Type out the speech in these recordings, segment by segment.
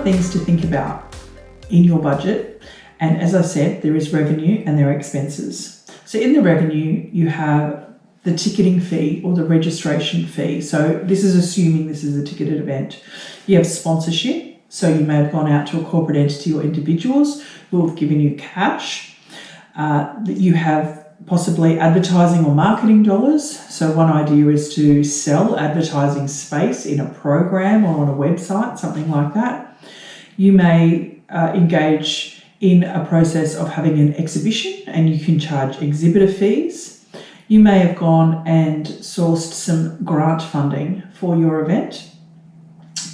of things to think about in your budget. And as I said, there is revenue and there are expenses. So in the revenue, you have the ticketing fee or the registration fee. So this is assuming this is a ticketed event. You have sponsorship. So you may have gone out to a corporate entity or individuals who have given you cash. You have possibly advertising or marketing dollars. So one idea is to sell advertising space in a program or on a website, something like that. You may engage in a process of having an exhibition and you can charge exhibitor fees. You may have gone and sourced some grant funding for your event,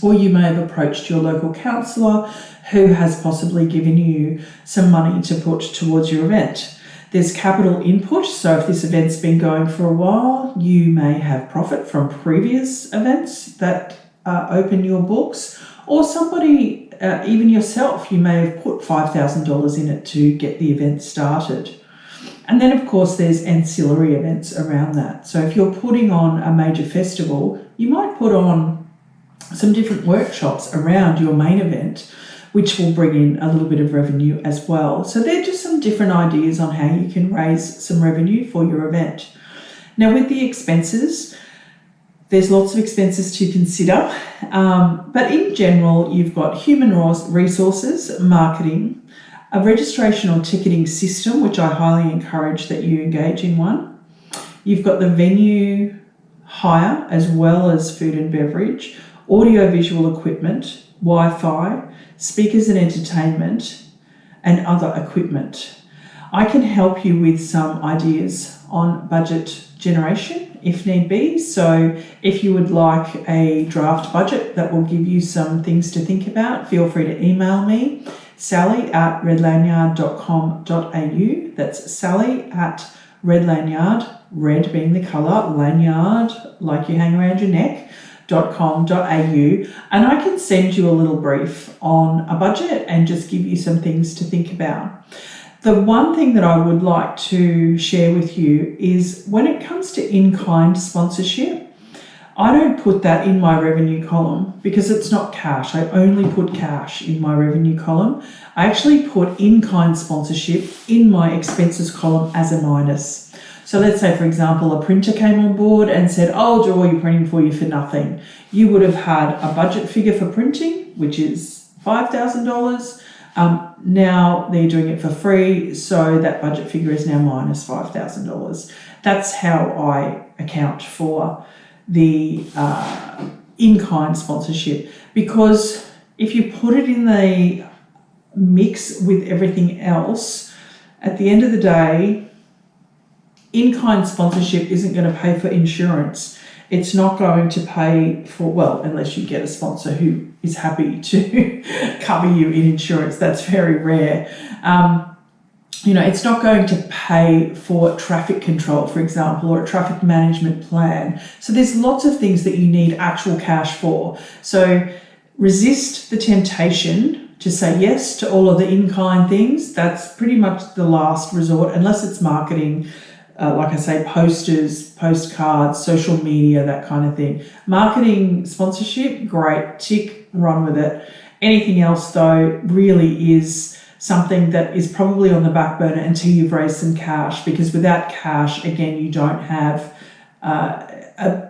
or you may have approached your local councillor who has possibly given you some money to put towards your event. There's capital input, so if this event's been going for a while, you may have profit from previous events that open your books, or somebody, even yourself, you may have put $5,000 in it to get the event started. And then, of course, there's ancillary events around that. So if you're putting on a major festival, you might put on some different workshops around your main event, which will bring in a little bit of revenue as well. So they're just some different ideas on how you can raise some revenue for your event. Now, with the expenses, there's lots of expenses to consider, but in general, you've got human resources, marketing, a registration or ticketing system, which I highly encourage that you engage in one. You've got the venue hire as well as food and beverage, audio-visual equipment, Wi-Fi, speakers and entertainment, and other equipment. I can help you with some ideas on budget generation if need be. So if you would like a draft budget that will give you some things to think about, feel free to email me, sally@redlanyard.com.au. That's sally@redlanyard, red being the colour, lanyard like you hang around your neck, .com.au, and I can send you a little brief on a budget and just give you some things to think about. The one thing that I would like to share with you is when it comes to in-kind sponsorship, I don't put that in my revenue column because it's not cash. I only put cash in my revenue column. I actually put in-kind sponsorship in my expenses column as a minus. So let's say, for example, a printer came on board and said, I'll do all your printing for you for nothing. You would have had a budget figure for printing, which is $5,000. Now they're doing it for free, so that budget figure is now minus $5,000. That's how I account for the in-kind sponsorship, because if you put it in the mix with everything else, at the end of the day, in-kind sponsorship isn't going to pay for insurance. It's not going to pay for, well, unless you get a sponsor who is happy to cover you in insurance. That's very rare. It's not going to pay for traffic control, for example, or a traffic management plan. So there's lots of things that you need actual cash for. So resist the temptation to say yes to all of the in-kind things. That's pretty much the last resort, unless it's marketing. Like I say, posters, postcards, social media, that kind of thing. Marketing, sponsorship, great, tick, run with it. Anything else, though, really is something that is probably on the back burner until you've raised some cash, because without cash, again, you don't have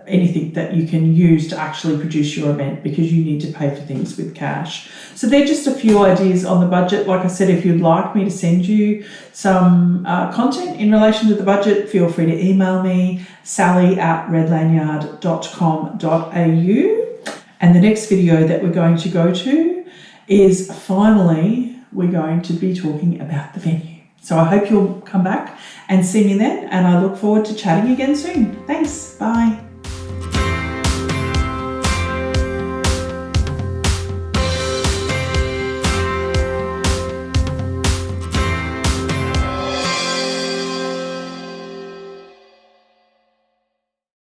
anything that you can use to actually produce your event, because you need to pay for things with cash. So they're just a few ideas on the budget. Like I said, if you'd like me to send you some content in relation to the budget, feel free to email me, sally@redlanyard.com.au. And the next video that we're going to go to is finally, we're going to be talking about the venue. So I hope you'll come back and see me then, and I look forward to chatting again soon. Thanks. Bye.